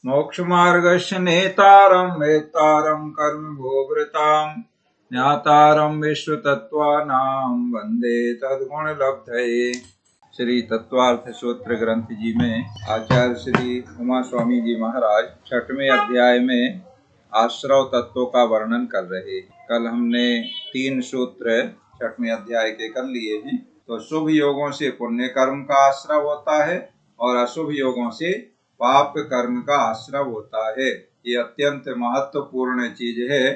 मोक्षमार्गस्य नेतारं वेत्तारं कर्मभोवृतां ज्ञातारं विश्वतत्त्वानां वन्दे तद्गुणलब्धये। श्री तत्वार्थ सूत्र ग्रंथ जी में आचार्य श्री उमा स्वामी जी महाराज 6वें अध्याय में आश्रव तत्वों का वर्णन कर रहे। कल हमने 3 सूत्र 6वें अध्याय के कर लिए हैं। तो शुभ योगों से पुण्य कर्म का आश्रव होता है और अशुभ योगों से पाप कर्म का आश्रव होता है। ये अत्यंत महत्वपूर्ण चीज है।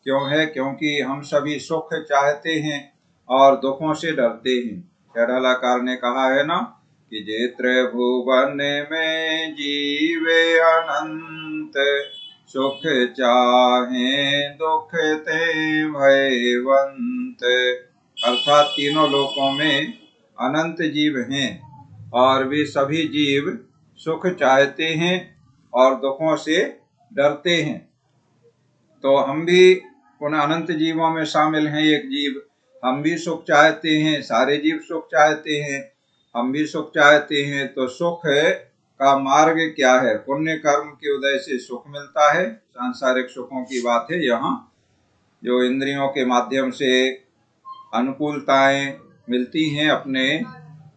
क्यों है? क्योंकि हम सभी सुख चाहते हैं और दुखों से डरते हैं। षडालाकार ने कहा है ना कि जे त्रिभुवन में जीवे अनंत, सुख चाहे दुख ते भयवंत। अर्थात तीनों लोकों में अनंत जीव हैं और वे सभी जीव सुख चाहते हैं और दुखों से डरते हैं। तो हम भी उन अनंत जीवों में शामिल हैं। एक जीव हम भी सुख चाहते हैं, सारे जीव सुख चाहते हैं, हम भी सुख चाहते हैं। तो सुख का मार्ग क्या है? पुण्य कर्म के उदय से सुख मिलता है। सांसारिक सुखों की बात है यहाँ। जो इंद्रियों के माध्यम से अनुकूलताएं मिलती हैं अपने,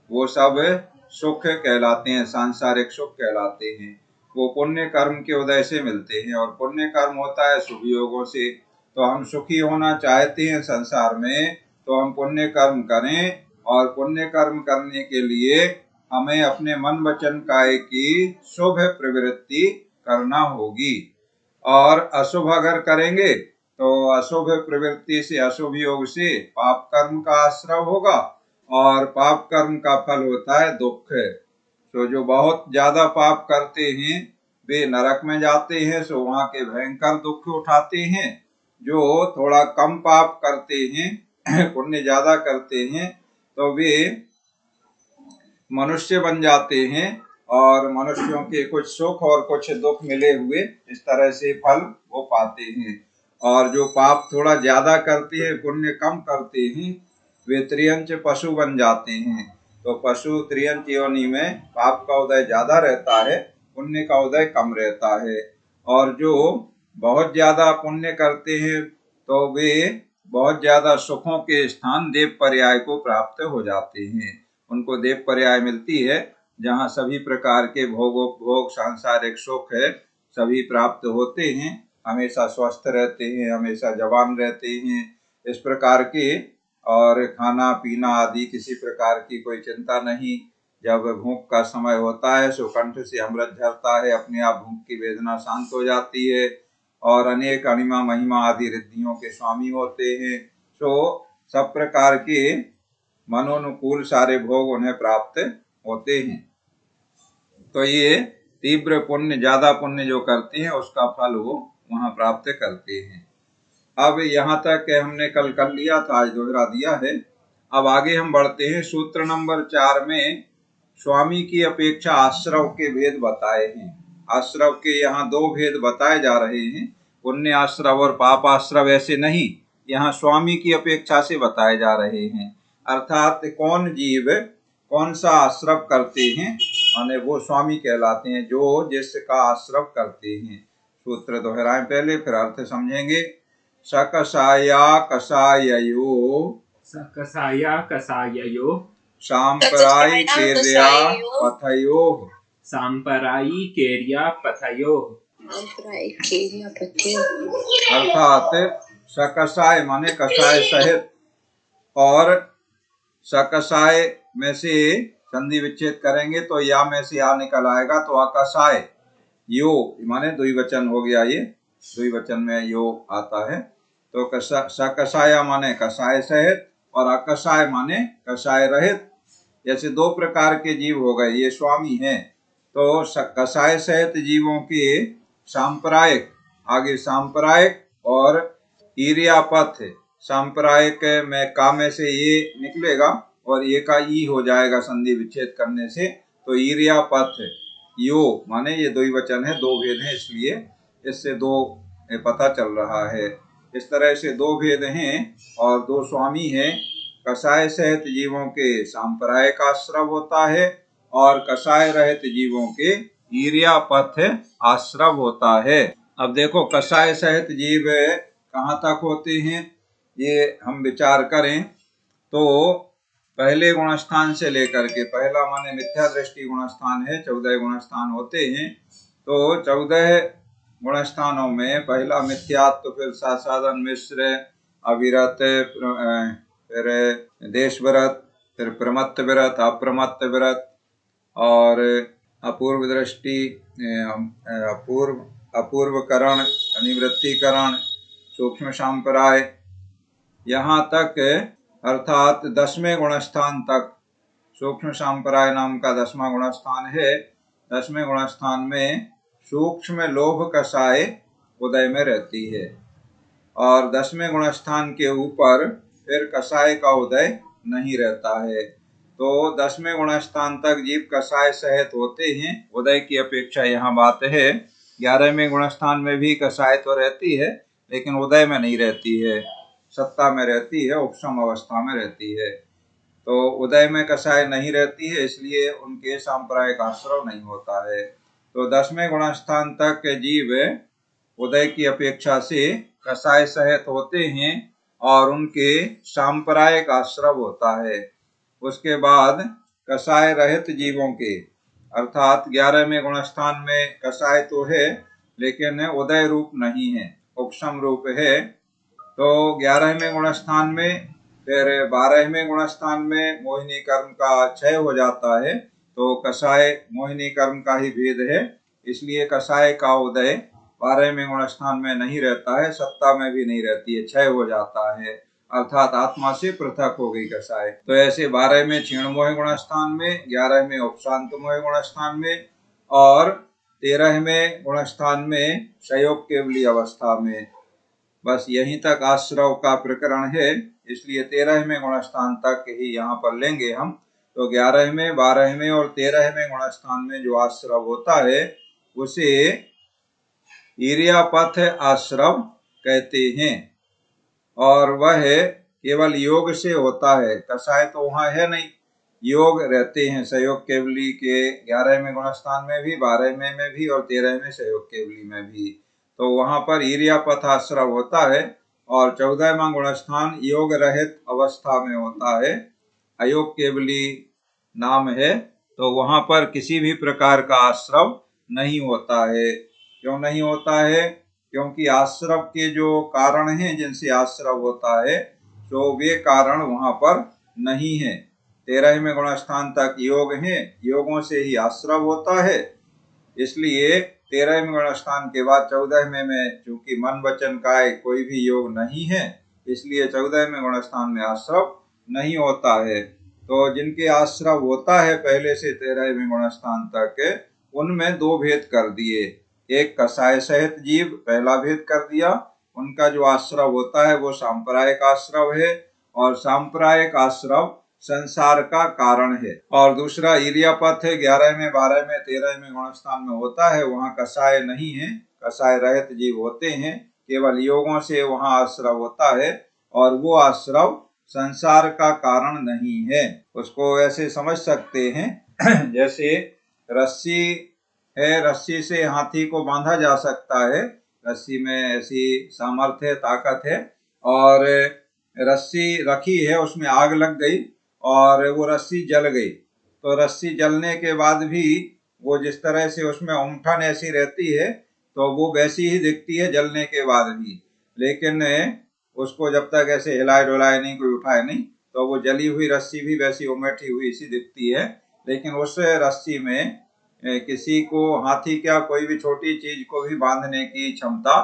वो सब सुख कहलाते हैं, सांसारिक सुख कहलाते हैं। वो पुण्य कर्म के उदय से मिलते हैं और पुण्य कर्म होता है शुभ योगों से। तो हम सुखी होना चाहते हैं संसार में, तो हम पुण्य कर्म करें और पुण्य कर्म करने के लिए हमें अपने मन वचन काया की शुभ प्रवृत्ति करना होगी। और अशुभ अगर करेंगे तो अशुभ प्रवृत्ति से, अशुभ योग से पाप कर्म का आश्रव होगा और पाप कर्म का फल होता है दुख। तो जो बहुत ज्यादा पाप करते हैं वे नरक में जाते हैं, सो वहां के भयंकर दुख उठाते हैं। जो थोड़ा कम पाप करते हैं, पुण्य ज्यादा करते हैं, तो वे मनुष्य बन जाते हैं और मनुष्यों के कुछ सुख और कुछ दुख मिले हुए इस तरह से फल वो पाते हैं। और जो पाप थोड़ा ज्यादा करते हैं, पुण्य कम करते हैं, वे त्रियंच पशु बन जाते हैं। तो पशु त्रियंच योनि में पाप का उदय ज्यादा रहता है, पुण्य का उदय कम रहता है। और जो बहुत ज्यादा पुण्य करते हैं तो वे बहुत ज्यादा सुखों के स्थान देव पर्याय को प्राप्त हो जाते हैं। उनको देव पर्याय मिलती है जहाँ सभी प्रकार के भोग सांसारिक सुख है सभी प्राप्त होते हैं। हमेशा स्वस्थ रहते हैं, हमेशा जवान रहते हैं, इस प्रकार के। और खाना पीना आदि किसी प्रकार की कोई चिंता नहीं। जब भूख का समय होता है सो कंठ से अमृत झरता है, अपने आप भूख की वेदना शांत हो जाती है और अनेक अणिमा महिमा आदि रिद्धियों के स्वामी होते हैं। सो सब प्रकार के मनोनुकूल सारे भोग उन्हें प्राप्त होते हैं। तो ये तीव्र पुण्य, ज्यादा पुण्य जो करते हैं उसका फल वो वहां प्राप्त करते हैं। अब यहाँ तक हमने कल कर लिया था, आज दोहरा दिया है। अब आगे हम बढ़ते हैं। सूत्र नंबर 4 में स्वामी की अपेक्षा आश्रव के भेद बताए हैं। आश्रव के यहाँ 2 भेद बताए जा रहे हैं, पुण्य आश्रव और पाप आश्रव। ऐसे नहीं, यहाँ स्वामी की अपेक्षा से बताए जा रहे हैं। अर्थात कौन जीव कौन सा आश्रव करते हैं, माने वो स्वामी कहलाते हैं, जो जिसका आश्रव करते हैं। सूत्र दोहराएं पहले, फिर अर्थ समझेंगे। सकसाया कसाययो, सकसाया कसाययो, सांपराई केर्या पथयो, सांपराई केर्या पथयो। अर्थात सकसाय माने कसाय सहित, और सकसाय में से संधि विच्छेद करेंगे तो या में से आ निकल आएगा, तो अकसाय यो माने द्विवचन हो गया। ये द्विवचन में यो आता है। तो सकसाया माने कसाय सहित और अकसाय माने कसाय रहित। जैसे 2 प्रकार के जीव हो गए, ये स्वामी हैं। तो कसाय सहित जीवों के सांप्रदायिक, आगे सांप्रदायिक और ईर्यापथ। सांप्रदायिक में का में से ये निकलेगा और ये का ई हो जाएगा संधि विच्छेद करने से। तो ईर्यापथ यो माने ये द्विवचन है, 2 भेद हैं, इसलिए इससे 2 पता चल रहा है। इस तरह से 2 भेद हैं और 2 स्वामी हैं। कसाय सहित जीवों के सांप्रदायिक आश्रव होता है और कसाय रहित जीवों के ईर्यापथ आश्रव होता है। अब देखो कषाय सहित जीव कहाँ तक होते हैं ये हम विचार करें तो पहले गुणस्थान से लेकर के, पहला माने मिथ्या दृष्टि गुणस्थान है, 14 गुणस्थान होते हैं। तो 14 गुणस्थानों में पहला मिथ्यात्व, फिर साधन मिश्र, अविरत, फिर देश व्रत, फिर प्रमत्त व्रत, अप्रमत्त व्रत और अपूर्व दृष्टि, अपूर्वकरण, अनिवृत्तिकरण, सूक्ष्म सांपराय, यहाँ तक अर्थात 10वें गुणस्थान तक। सूक्ष्म सांपराय नाम का 10वां गुणस्थान है। 10वें गुणस्थान में सूक्ष्म लोभ कषाय उदय में रहती है और 10वें गुणस्थान के ऊपर फिर कषाय का उदय नहीं रहता है। तो 10वें गुणस्थान तक जीव कषाय सहित होते हैं। उदय की अपेक्षा यहाँ बात है 11वें गुणस्थान में भी कषाय तो रहती है लेकिन उदय में नहीं रहती है, सत्ता में रहती है, उपशम अवस्था में रहती है। तो उदय में कषाय नहीं रहती है, इसलिए उनके सांप्रदायिक आश्रव नहीं होता है। तो 10वें गुणस्थान तक के जीव उदय की अपेक्षा से कषाय सहित होते हैं और उनके सांप्रदायिक आश्रव होता है। उसके बाद कषाय रहित जीवों के अर्थात 11वें गुणस्थान में कषाय तो है लेकिन उदय रूप नहीं है, उपशम रूप है। तो 11वें गुणस्थान में, फिर 12वें गुणस्थान में मोहिनी कर्म का क्षय हो जाता है। तो कषाय मोहिनी कर्म का ही भेद है, इसलिए कषाय का उदय 12वें गुणस्थान में नहीं रहता है, सत्ता में भी नहीं रहती है, क्षय हो जाता है, अर्थात आत्मा से पृथक हो गई कषाय। तो ऐसे 12वें क्षीणमोह गुणस्थान में, 11वें उपशांत मोह गुणस्थान में और 13वें गुणस्थान में संयोग केवली अवस्था में। बस यहीं तक आश्रव का प्रकरण है, इसलिए 13वें गुणस्थान तक ही यहाँ पर लेंगे हम। तो 11वें, 12वें और 13वें गुणस्थान में जो आश्रव होता है उसे ईर्यापथ आश्रव कहते हैं और वह केवल योग से होता है। कषाय तो वहाँ है नहीं, योग रहते हैं संयोग केवली के 11वें गुणस्थान में भी, 12वें में भी और 13वें संयोग केवली में भी। तो वहां पर ईर्यापथ आश्रव होता है और 14वां गुणस्थान योग रहित अवस्था में होता है, अयोग केवली नाम है। तो वहां पर किसी भी प्रकार का आश्रव नहीं होता है। क्यों नहीं होता है? क्योंकि आश्रव के जो कारण हैं जिनसे आश्रव होता है तो वे कारण वहां पर नहीं है। 13वें गुणस्थान तक योग है, योगों से ही आश्रव होता है, इसलिए 13वें गुणस्थान के बाद 14वें में चूंकि मन वचन काय कोई भी योग नहीं है, इसलिए 14वें गुणस्थान में आश्रव नहीं होता है। तो जिनके आश्रव होता है पहले से 13वें गुणस्थान तक, उनमें दो भेद कर दिए। एक कषाय सहित जीव पहला भेद कर दिया, उनका जो आश्रव होता है वो सांप्रदायिक आश्रव है और सांप्रदायिक आश्रव संसार का कारण है। और दूसरा ईर्यापथ है, 11वें, 12वें, 13वें गुणस्थान में होता है, वहाँ कषाय नहीं है, कषाय रहित जीव होते हैं, केवल योगों से वहाँ आश्रव होता है और वो आश्रव संसार का कारण नहीं है। उसको ऐसे समझ सकते हैं जैसे रस्सी है, रस्सी से हाथी को बांधा जा सकता है, रस्सी में ऐसी सामर्थ्य ताकत है, और रस्सी रखी है उसमें आग लग गई और वो रस्सी जल गई, तो रस्सी जलने के बाद भी वो जिस तरह से उसमें उमठन ऐसी रहती है तो वो वैसी ही दिखती है जलने के बाद भी, लेकिन उसको जब तक ऐसे हिलाए डुलाए नहीं, कोई उठाए नहीं, तो वो जली हुई रस्सी भी वैसी उमठी हुई सी दिखती है। लेकिन उस रस्सी में किसी को, हाथी क्या कोई भी छोटी चीज को भी बांधने की क्षमता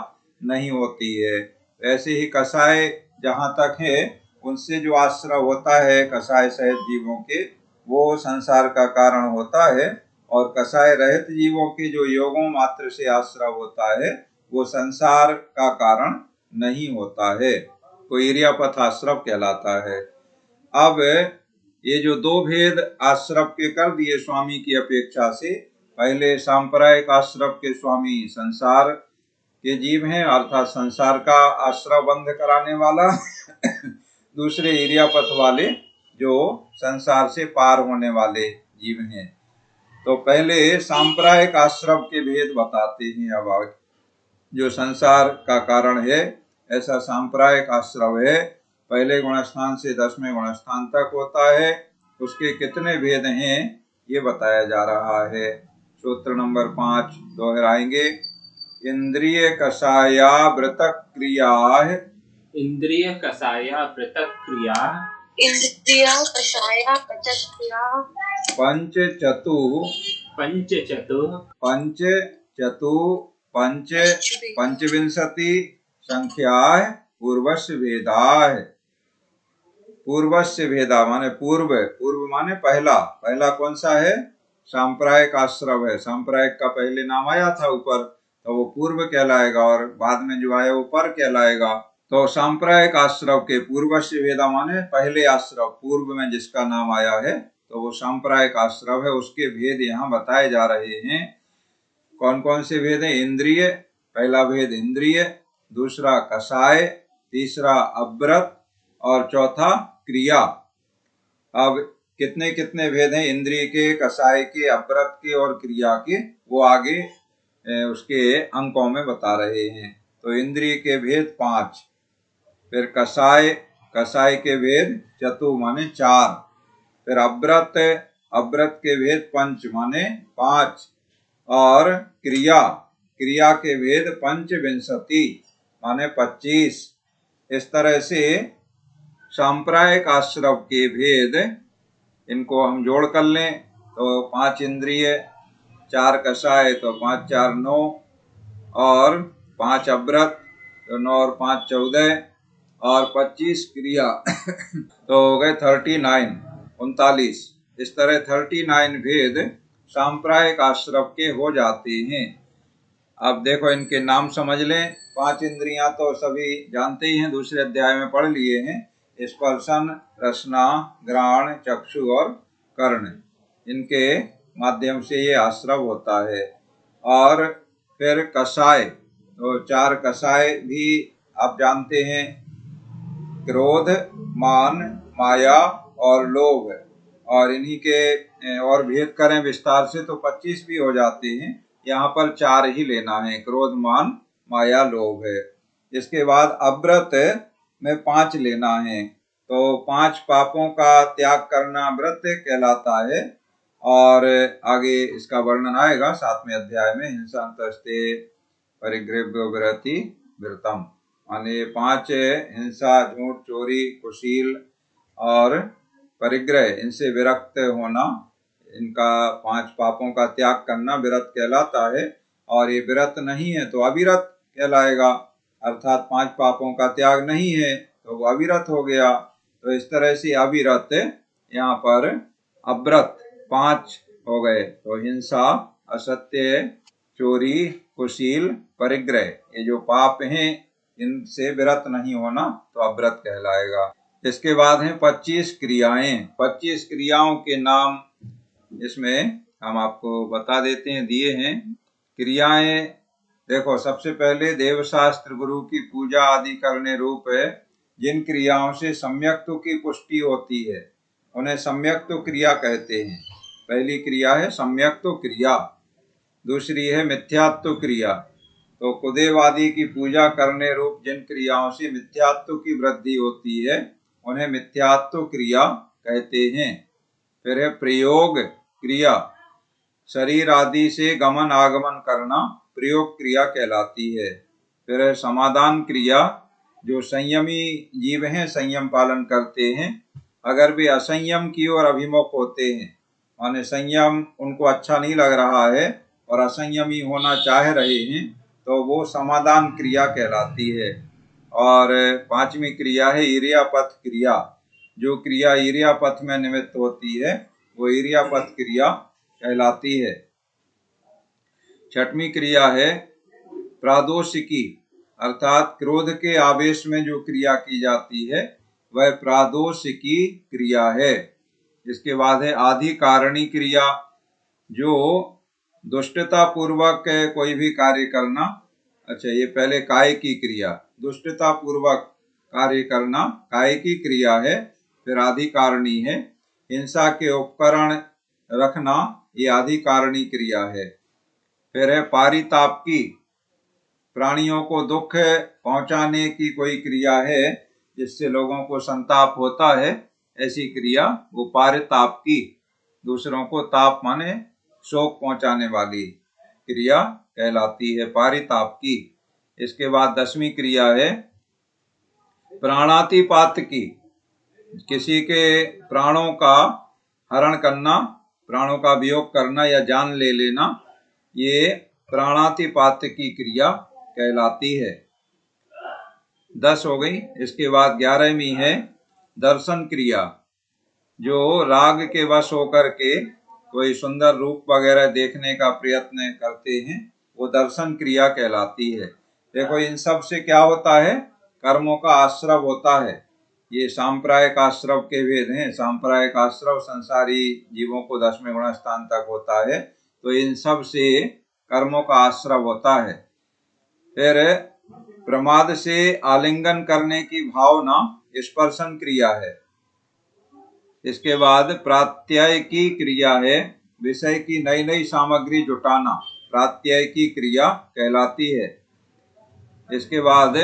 नहीं होती है। वैसे ही कषाय जहाँ तक है उनसे जो आश्रव होता है कषाय सहित जीवों के, वो संसार का कारण होता है, और कषाय रहित जीवों के जो योगों मात्र से आश्रव होता है वो संसार का कारण नहीं होता है, तो ईर्यापथ आश्रव कहलाता है। अब ये जो दो भेद आश्रव के कर दिए स्वामी की अपेक्षा से, पहले सांप्रदायिक आश्रव के स्वामी संसार के जीव हैं अर्थात संसार का आश्रव बंध कराने वाला दूसरे ईर्यापथ वाले जो संसार से पार होने वाले जीव हैं। तो पहले सांप्रदायिक आश्रम के भेद बताते हैं। अब जो संसार का कारण है ऐसा सांप्रदायिक आश्रम है, पहले गुणस्थान से 10वें गुणस्थान तक होता है, उसके कितने भेद हैं ये बताया जा रहा है। सूत्र नंबर 5 दोहराएंगे। इंद्रिय कषाया व्रतक क्रिया, इंद्रिय कषाया पृथक क्रिया, इंद्रिया कषाया पृथक क्रिया, पंच चतु पंचविंशति संख्या पूर्वस्य भेदाः। पूर्वस्य भेदा माने पूर्व माने पहला कौन सा है? सांप्रदायिक आश्रम है। सांप्रदायिक का पहले नाम आया था ऊपर, तो वो पूर्व कहलाएगा, और बाद में जो आया वो पर कहलाएगा। तो सांप्रदायिक आश्रम के पूर्वस्य भेदा माने पहले आश्रम, पूर्व में जिसका नाम आया है तो वो सांप्रदायिक आश्रम है, उसके भेद यहाँ बताए जा रहे हैं। कौन कौन से भेद हैं? इंद्रिय, पहला भेद इंद्रिय, दूसरा कषाय, तीसरा अव्रत और चौथा क्रिया। अब कितने कितने भेद हैं इंद्रिय के, कषाय के, अव्रत के और क्रिया के, वो आगे उसके अंकों में बता रहे हैं। तो इंद्रिय के भेद 5, फिर कषाय के भेद चतु माने 4, फिर अव्रत के भेद पंच माने 5, और क्रिया के भेद पंचविंशति माने 25। इस तरह से सांप्रदायिक आश्रम के भेद, इनको हम जोड़ कर लें तो 5 इंद्रिय, 4 कषाय तो 5 4 9, और 5 अव्रत तो 9 और 5 14, और 25 क्रिया तो हो गए 39। इस तरह 39 भेद सांप्रदायिक आश्रम के हो जाते हैं। अब देखो इनके नाम समझ लें। 5 इंद्रियां तो सभी जानते ही हैं, दूसरे अध्याय में पढ़ लिए हैं। स्पर्शन, रसना, घ्राण, चक्षु और कर्ण, इनके माध्यम से ये आश्रव होता है। और फिर कषाय, तो 4 कषाय भी आप जानते हैं, क्रोध, मान, माया और लोभ, और इन्हीं के और भेद करें विस्तार से तो 25 भी हो जाते हैं। यहाँ पर 4 ही लेना है, क्रोध, मान, माया, लोभ है। इसके बाद अव्रत में 5 लेना है, तो 5 पापों का त्याग करना व्रत कहलाता है। और आगे इसका वर्णन आएगा 7वें अध्याय में। हिंसा तस्ते परिग्रह व्रति व्रतम, माने 5 हिंसा, झूठ, चोरी, कुशील और परिग्रह, इनसे विरक्त होना, इनका 5 पापों का त्याग करना व्रत कहलाता है। और ये व्रत नहीं है तो अविरत कहलाएगा, अर्थात 5 पापों का त्याग नहीं है तो वो अविरत हो गया। तो इस तरह से अविरत, यहाँ पर अव्रत 5 हो गए, तो हिंसा, असत्य, चोरी, कुशील, परिग्रह, ये जो पाप हैं इनसे विरत नहीं होना तो अव्रत कहलाएगा। इसके बाद है 25 क्रियाएं। 25 क्रियाओं के नाम इसमें हम आपको बता देते हैं, दिए हैं। क्रियाएं देखो, सबसे पहले देवशास्त्र गुरु की पूजा आदि करने रूप है जिन क्रियाओं से सम्यक्त्व की पुष्टि होती है उन्हें सम्यक्त्व क्रिया कहते हैं। पहली क्रिया है सम्यक्त्व क्रिया, दूसरी है मिथ्यात्व क्रिया। तो कुदेव आदि की पूजा करने रूप जिन क्रियाओं से मिथ्यात्व की वृद्धि होती है उन्हें मिथ्यात्व क्रिया कहते हैं। फिर है प्रयोग क्रिया, शरीर आदि से गमन आगमन करना प्रयोग क्रिया कहलाती है। फिर है समाधान क्रिया, जो संयमी जीव हैं संयम पालन करते हैं, अगर वे असंयम की ओर अभिमुख होते हैं, माने संयम उनको अच्छा नहीं लग रहा है और असंयमी होना चाह रहे हैं, तो वो समाधान क्रिया कहलाती है। और 5वीं क्रिया है ईर्यापथ क्रिया, जो क्रिया ईर्यापथ में निमित्त होती है वो ईर्यापथ क्रिया कहलाती है। 6वीं क्रिया है प्रादोषिकी, अर्थात क्रोध के आवेश में जो क्रिया की जाती है वह प्रादोषिकी क्रिया है। इसके बाद है आधिकारणी क्रिया, जो दुष्टता पूर्वक कोई भी कार्य करना। अच्छा, ये पहले काय की क्रिया, दुष्टता पूर्वक कार्य करना काय की क्रिया है, फिर आधिकारणी है। हिंसा के उपकरण रखना ये अधिकारणी क्रिया है। फिर है पारितापकी, प्राणियों को दुख पहुंचाने की कोई क्रिया है जिससे लोगों को संताप होता है, ऐसी क्रिया वो पारितापकी, दूसरों को ताप माने शोक पहुंचाने वाली क्रिया कहलाती है, पारितापकी। इसके बाद 10वीं क्रिया है प्राणातिपात की, किसी के प्राणों का हरण करना, प्राणों का वियोग करना या जान ले लेना, ये प्राणातिपात की क्रिया कहलाती है। 10 हो गई। इसके बाद 11वीं है दर्शन क्रिया, जो राग के वश होकर के कोई सुंदर रूप वगैरह देखने का प्रयत्न करते हैं, वो दर्शन क्रिया कहलाती है। देखो इन सब से क्या होता है, कर्मों का आश्रव होता है। ये सांप्रायिक आश्रव के भेद हैं। सांप्रायिक आश्रव संसारी जीवों को 10वें गुण स्थान तक होता है, तो इन सब से कर्मों का आश्रव होता है। फिर प्रमाद से आलिंगन करने की भावना स्पर्शन क्रिया है। इसके बाद प्रात्यय की क्रिया है, विषय की नई नई सामग्री जुटाना, प्रात्यय की क्रिया कहलाती है। इसके बाद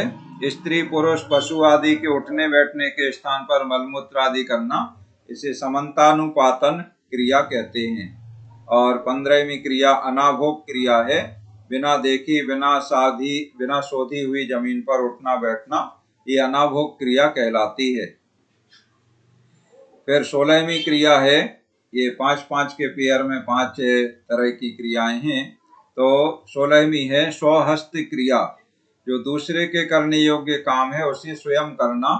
स्त्री पुरुष पशु आदि के उठने बैठने के स्थान पर मलमूत्र आदि करना, इसे समन्तानुपातन क्रिया कहते हैं। और 15वीं क्रिया अनाभोग क्रिया है, बिना देखी बिना साधी बिना शोधी हुई जमीन पर उठना बैठना, ये अनाभोग क्रिया कहलाती है। फिर 16वीं क्रिया है, ये 5-5 के पेयर में 5 तरह की क्रियाएं हैं। तो 16वीं है स्वहस्त क्रिया, जो दूसरे के करने योग्य काम है उसे स्वयं करना,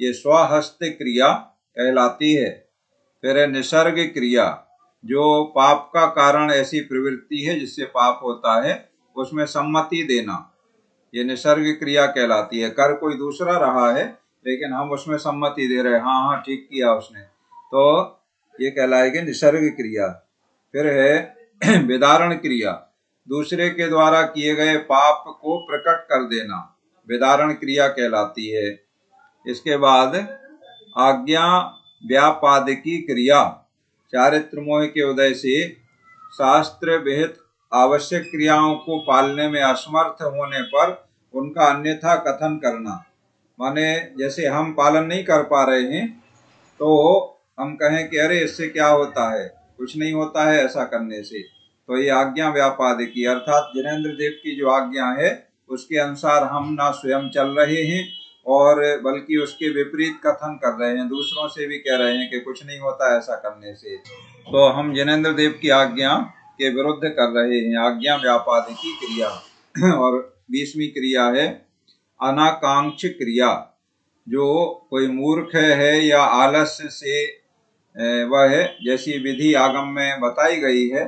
ये स्वहस्त क्रिया कहलाती है। फिर है निसर्ग क्रिया, जो पाप का कारण ऐसी प्रवृत्ति है जिससे पाप होता है, उसमें सम्मति देना, ये निसर्ग क्रिया कहलाती है। कर कोई दूसरा रहा है लेकिन हम उसमें सम्मति दे रहे हैं, हाँ हाँ ठीक किया उसने, तो ये कहलाएगी निसर्ग क्रिया। फिर है विदारण क्रिया, दूसरे के द्वारा किए गए पाप को प्रकट कर देना, विदारण क्रिया कहलाती है। इसके बाद आज्ञा व्यापादकी क्रिया, चारित्र मोह के उदय से शास्त्र विहित आवश्यक क्रियाओं को पालने में असमर्थ होने पर उनका अन्यथा कथन करना, माने जैसे हम पालन नहीं कर पा रहे हैं तो हम कहें कि अरे इससे क्या होता है, कुछ नहीं होता है ऐसा करने से, तो ये आज्ञा व्यापादकी, अर्थात जिनेंद्र देव की जो आज्ञा है उसके अनुसार हम ना स्वयं चल रहे हैं और बल्कि उसके विपरीत कथन कर रहे हैं, दूसरों से भी कह रहे हैं कि कुछ नहीं होता ऐसा करने से, तो हम जिनेंद्र देव की आज्ञा के विरुद्ध कर रहे हैं, आज्ञा व्यापादकी क्रिया। और 20वीं क्रिया है अनाकांक्ष क्रिया, जो कोई मूर्ख है या आलस्य से वह है जैसी विधि आगम में बताई गई है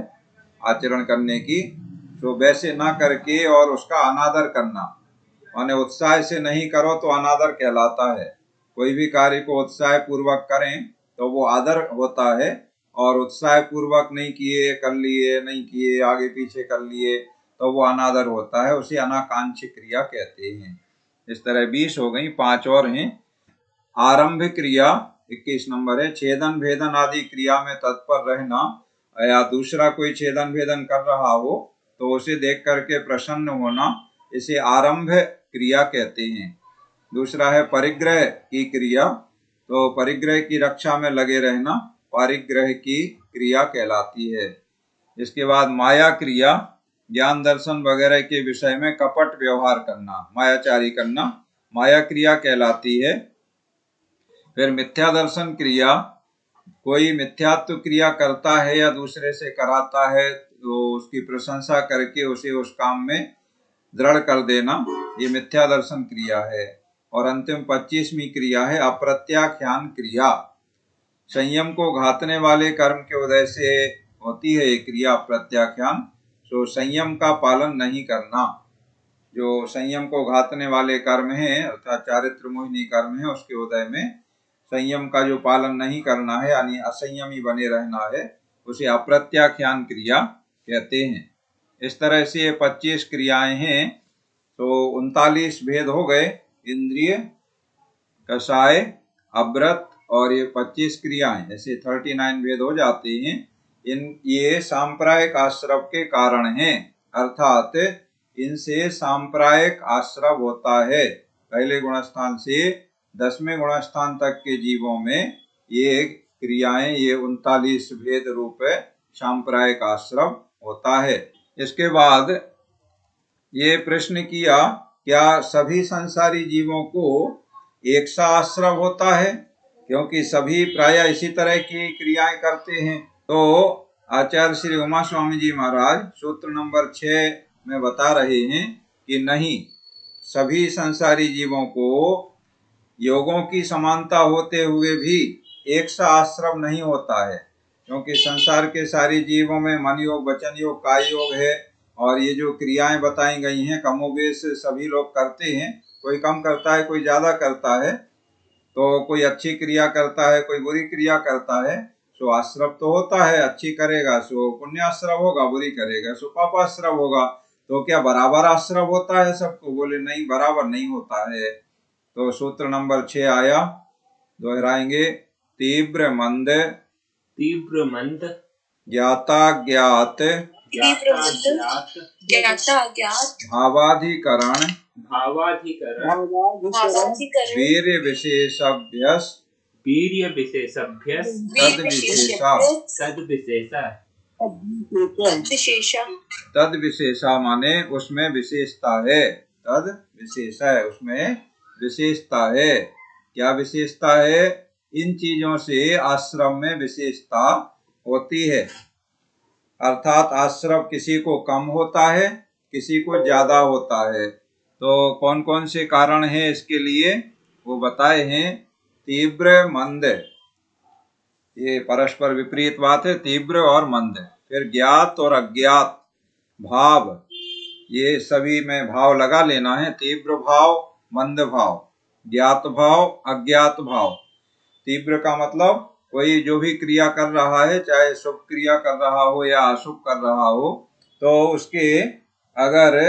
आचरण करने की, तो वैसे ना करके और उसका अनादर करना, माने उत्साह से नहीं करो तो अनादर कहलाता है। कोई भी कार्य को उत्साह पूर्वक करें तो वो आदर होता है, और उत्साह पूर्वक नहीं किए, कर लिए नहीं किए, आगे पीछे कर लिए तो वो अनादर होता है, उसे अनाकांक्ष क्रिया कहते हैं। इस तरह 20 हो गई, 5 और हैं। आरंभ क्रिया 21 नंबर है, छेदन भेदन आदि क्रिया में तत्पर रहना, या दूसरा कोई छेदन भेदन कर रहा हो तो उसे देख करके प्रसन्न होना, इसे आरंभ क्रिया कहते हैं। दूसरा है परिग्रह की क्रिया, तो परिग्रह की रक्षा में लगे रहना परिग्रह की क्रिया कहलाती है। इसके बाद माया क्रिया, ज्ञान दर्शन वगैरह के विषय में कपट व्यवहार करना, मायाचारी करना, माया क्रिया कहलाती है। फिर मिथ्या दर्शन क्रिया, कोई मिथ्यात्व क्रिया करता है या दूसरे से कराता है तो उसकी प्रशंसा करके उसे उस काम में दृढ़ कर देना, ये मिथ्या दर्शन क्रिया है। और अंतिम 25वीं क्रिया है अप्रत्याख्यान क्रिया, संयम को घातने वाले कर्म के उदय से होती है ये क्रिया अप्रत्याख्यान, तो संयम का पालन नहीं करना, जो संयम को घातने वाले कर्म हैं अर्थात चारित्र मोहिनी कर्म है, उसके उदय में संयम का जो पालन नहीं करना है यानी असंयमी बने रहना है, उसे अप्रत्याख्यान क्रिया कहते हैं। इस तरह से ये 25 क्रियाएं हैं, तो 39 भेद हो गए, इंद्रिय, कषाय, अव्रत और ये 25 क्रियाएं, ऐसे 39 भेद हो जाते हैं। ये सांप्रदायिक आश्रव के कारण हैं, अर्थात इनसे सांप्रदायिक आश्रव होता है। पहले गुणस्थान से 10वें गुणस्थान तक के जीवों में ये क्रियाएं, ये 39 भेद रूप सांप्रदायिक आश्रव होता है। इसके बाद ये प्रश्न किया, क्या सभी संसारी जीवों को एक सा आश्रव होता है? क्योंकि सभी प्राय इसी तरह की क्रियाएं करते हैं। तो आचार्य श्री उमा स्वामी जी महाराज सूत्र नंबर 6 में बता रहे हैं कि नहीं, सभी संसारी जीवों को योगों की समानता होते हुए भी एक सा आश्रव नहीं होता है, क्योंकि संसार के सारे जीवों में मन योग, वचन योग, काय योग है। और ये जो क्रियाएं बताई गई हैं कमोबेश सभी लोग करते हैं, कोई कम करता है, कोई ज्यादा करता है। तो कोई अच्छी क्रिया करता है, कोई बुरी क्रिया करता है, सो आश्रव तो होता है। अच्छी करेगा सो पुण्याश्रव होगा, बुरी करेगा सो पापाश्रव होगा। तो क्या बराबर आश्रव होता है सबको? बोले नहीं, बराबर नहीं होता है। तो सूत्र नंबर 6 आया, दोहराएंगे। तीव्र मंद, तीव्र मंद, ज्ञाता ज्ञात, तीव्र मंद, ज्ञाता ज्ञात, भावाधिकरण, भावाधिकरण, भावाधिकरण, वीर्य विशेषभ्यस, वीर्य विशेषभ्यस, तद विशेषा। तद विशेषा, विशेषा, तद विशेषा माने उसमें विशेषता है। तद विशेषा है, उसमें विशेषता है। क्या विशेषता है? इन चीजों से आश्रम में विशेषता होती है। अर्थात आश्रव किसी को कम होता है, किसी को ज्यादा होता है। तो कौन कौन से कारण हैं इसके लिए वो बताए हैं। तीव्र मंद, ये परस्पर विपरीत बात है, तीव्र और मंद। फिर ज्ञात और अज्ञात भाव, ये सभी में भाव लगा लेना है। तीव्र भाव, मंद भाव, ज्ञात भाव, अज्ञात भाव। तीव्र का मतलब कोई जो भी क्रिया कर रहा है, चाहे शुभ क्रिया कर रहा हो या अशुभ कर रहा हो, तो उसके अगर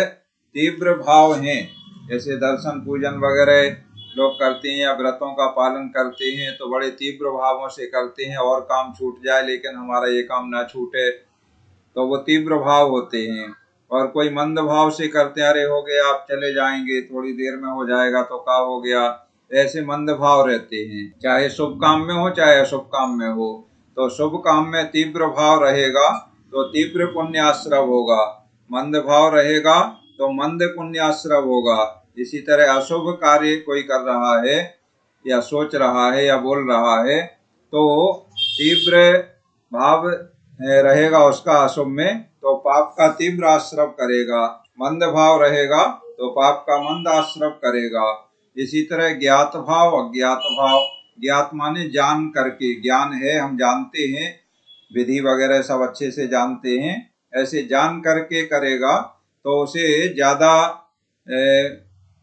तीव्र भाव हैं, जैसे दर्शन पूजन वगैरह लोग करते हैं या व्रतों का पालन करते हैं, तो बड़े तीव्र भावों से करते हैं, और काम छूट जाए लेकिन हमारा ये काम ना छूटे, तो वो तीव्र भाव होते हैं। और कोई मंद भाव से करते हैं, अरे हो गया, आप चले जाएंगे, थोड़ी देर में हो जाएगा तो क्या हो गया, ऐसे मंद भाव रहते हैं। चाहे शुभ काम में हो चाहे अशुभ काम में हो। तो शुभ काम में तीव्र भाव रहेगा तो तीव्र पुण्याश्रव होगा, मंद भाव रहेगा तो मंद पुण्याश्रव होगा। इसी तरह अशुभ कार्य कोई कर रहा है या सोच रहा है या बोल रहा है, तो तीव्र भाव रहेगा उसका अशुभ में, तो पाप का तीव्र आश्रव करेगा। मंद भाव रहेगा तो पाप का मंद आश्रव करेगा। इसी तरह ज्ञात भाव, अज्ञात भाव। ज्ञात माने जान करके, ज्ञान है, हम जानते हैं, विधि वगैरह सब अच्छे से जानते हैं, ऐसे जान करके करेगा तो उसे ज्यादा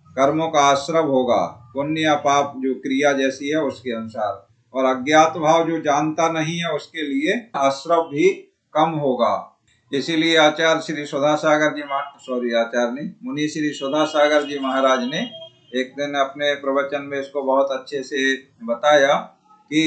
कर्मों का आश्रव होगा, पुण्य या पाप जो क्रिया जैसी है उसके अनुसार। और अज्ञात भाव जो जानता नहीं है उसके लिए आश्रव भी कम होगा। इसीलिए आचार्य श्री सुधा सागर जी मुनि श्री सुधा सागर जी महाराज ने एक दिन अपने प्रवचन में इसको बहुत अच्छे से बताया कि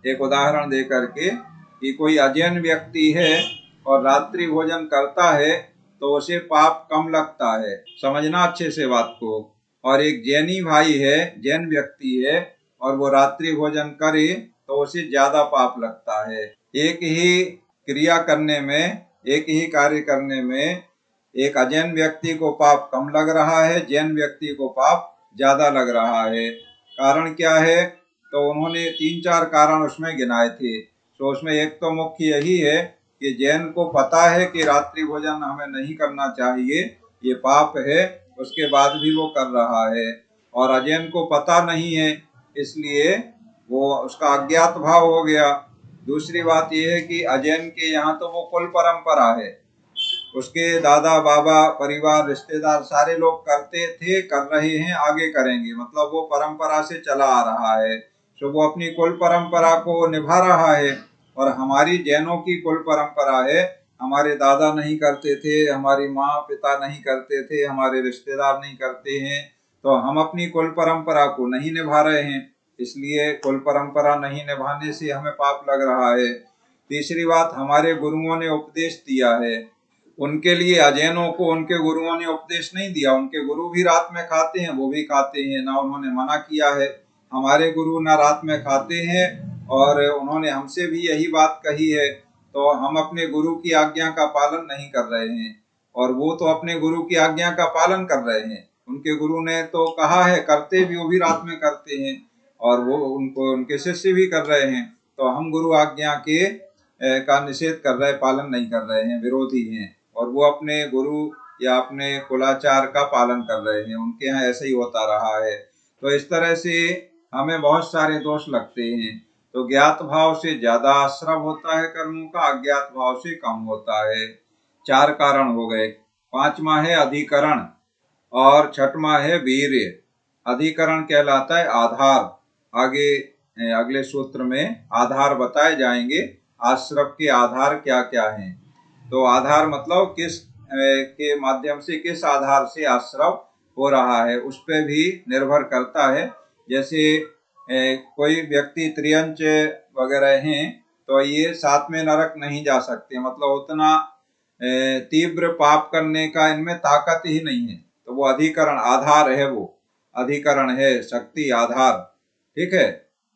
एक उदाहरण दे करके, कि कोई अजैन व्यक्ति है और रात्रि भोजन करता है तो उसे पाप कम लगता है, समझना अच्छे से बात को। और एक जैनी भाई है, जैन व्यक्ति है, और वो रात्रि भोजन करे तो उसे ज्यादा पाप लगता है। एक ही क्रिया करने में, एक ही कार्य करने में एक अजैन व्यक्ति को पाप कम लग रहा है, जैन व्यक्ति को पाप ज्यादा लग रहा है। कारण क्या है? तो उन्होंने 3-4 कारण उसमें गिनाए थे। तो उसमें एक तो मुख्य यही है कि जैन को पता है कि रात्रि भोजन हमें नहीं करना चाहिए, ये पाप है, उसके बाद भी वो कर रहा है। और अजैन को पता नहीं है, इसलिए वो उसका अज्ञात भाव हो गया। दूसरी बात यह है कि अजैन के यहाँ तो वो कुल परंपरा है, उसके दादा बाबा परिवार रिश्तेदार सारे लोग करते थे, कर रहे हैं, आगे करेंगे, मतलब वो परंपरा से चला आ रहा है, तो वो अपनी कुल परंपरा को निभा रहा है। और हमारी जैनों की कुल परंपरा है, हमारे दादा नहीं करते थे, हमारी माँ पिता नहीं करते थे, हमारे रिश्तेदार नहीं करते हैं, तो हम अपनी कुल परंपरा को नहीं निभा रहे हैं, इसलिए कुल परंपरा नहीं निभाने से हमें पाप लग रहा है। तीसरी बात, हमारे गुरुओं ने उपदेश दिया है, उनके लिए अजैनों को उनके गुरुओं ने उपदेश नहीं दिया। उनके गुरु भी रात में खाते हैं, वो भी खाते हैं, ना उन्होंने मना किया है। हमारे गुरु ना रात में खाते हैं और उन्होंने हमसे भी यही बात कही है, तो हम अपने गुरु की आज्ञा का पालन नहीं कर रहे हैं और वो तो अपने गुरु की आज्ञा का पालन कर रहे हैं। उनके गुरु ने तो कहा है, करते भी वो भी रात में करते हैं और वो उनको उनके शिष्य भी कर रहे हैं। तो हम गुरु आज्ञा के का निषेध कर रहे, पालन नहीं कर रहे हैं, विरोधी हैं, और वो अपने गुरु या अपने कुलाचार का पालन कर रहे हैं। उनके यहाँ ऐसे ही होता रहा है। तो इस तरह से हमें बहुत सारे दोष लगते हैं। तो ज्ञात भाव से ज्यादा आश्रव होता है कर्मों का, अज्ञात भाव से कम होता है। 4 कारण हो गए। 5वां है अधिकरण और 6वां है वीर्य। अधिकरण कहलाता है आधार। आगे अगले सूत्र में आधार बताए जाएंगे, आश्रव के आधार क्या क्या हैं। तो आधार मतलब किस के माध्यम से, किस आधार से आश्रव हो रहा है, उस पर भी निर्भर करता है। जैसे कोई व्यक्ति त्रियंच वगैरह हैं तो ये साथ में नरक नहीं जा सकते, मतलब उतना तीव्र पाप करने का इनमें ताकत ही नहीं है। तो वो अधिकरण आधार है, वो अधिकरण है, शक्ति आधार, ठीक है।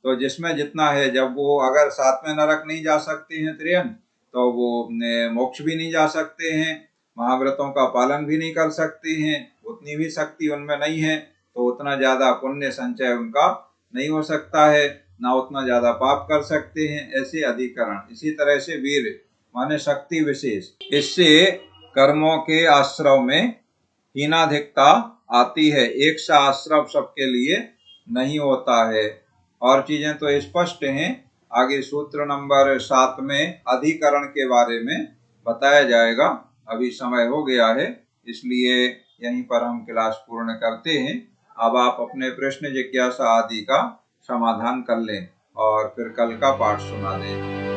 तो जिसमें जितना है, जब वो अगर साथ में नरक नहीं जा सकते हैं त्रियंच, तो वो मोक्ष भी नहीं जा सकते हैं, महाव्रतों का पालन भी नहीं कर सकते हैं, उतनी भी शक्ति उनमें नहीं है, तो उतना ज्यादा पुण्य संचय उनका नहीं हो सकता है, ना उतना ज्यादा पाप कर सकते हैं, ऐसे अधिकरण। इसी तरह से वीर माने शक्ति विशेष, इससे कर्मों के आश्रव में हीनाधिकता आती है। एक सा आश्रव सबके लिए नहीं होता है। और चीजें तो स्पष्ट हैं, आगे सूत्र नंबर 7 में अधिकरण के बारे में बताया जाएगा। अभी समय हो गया है, इसलिए यहीं पर हम क्लास पूर्ण करते हैं। अब आप अपने प्रश्न जिज्ञासा आदि का समाधान कर लें और फिर कल का पाठ सुना दें।